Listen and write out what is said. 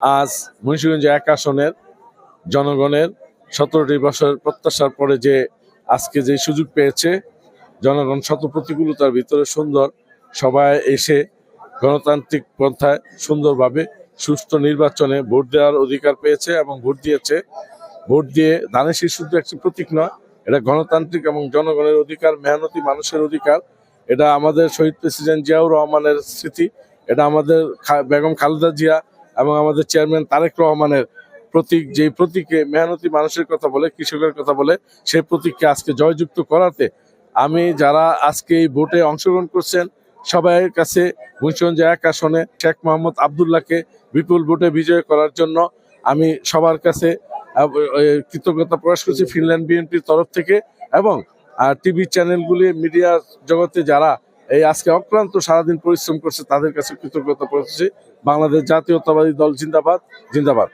আজ মুন্সিগঞ্জ ১ আসনের জনগণের ১৭টি বছর প্রত্যাশার পরে যে আজকে যে সুযোগ পেয়েছে, জনগণ শত প্রতিকূলতার ভিতরে সুন্দর সবাই এসে গণতান্ত্রিক পন্থায় সুন্দরভাবে সুষ্ঠু নির্বাচনে ভোট দেওয়ার অধিকার পেয়েছে এবং ভোট দিয়েছে। ভোট দিয়ে ধানের শীষ শুধু একটি প্রতীক নয়, এটা গণতান্ত্রিক এবং জনগণের অধিকার, মেহনতি মানুষের অধিকার। এটা আমাদের শহীদ প্রেসিডেন্ট জিয়াউর রহমানের স্মৃতি, এটা আমাদের বেগম খালেদা জিয়া এবং আমাদের চেয়ারম্যান তারেক রহমানের প্রতীক। যেই প্রতীকে মেহনতি মানুষের কথা বলে, কৃষকের কথা বলে, সেই প্রতীককে আজকে জয়যুক্ত করাতে আমি যারা আজকে এই ভোটে অংশগ্রহণ করছেন সবাইয়ের কাছে মুন্সিগঞ্জ ১ আসনে শেখ মোহাম্মদ আবদুল্লাহকে বিপুল ভোটে বিজয় করার জন্য আমি সবার কাছে কৃতজ্ঞতা প্রকাশ করছি ফিনল্যান্ড বিএনপির তরফ থেকে। এবং টিভি চ্যানেলগুলি, মিডিয়া জগতে যারা এই আজকে অক্লান্ত সারাদিন পরিশ্রম করছে তাদের কাছে কৃতজ্ঞতা প্রকাশ করছি। বাংলাদেশ জাতীয়তাবাদী দল জিন্দাবাদ, জিন্দাবাদ।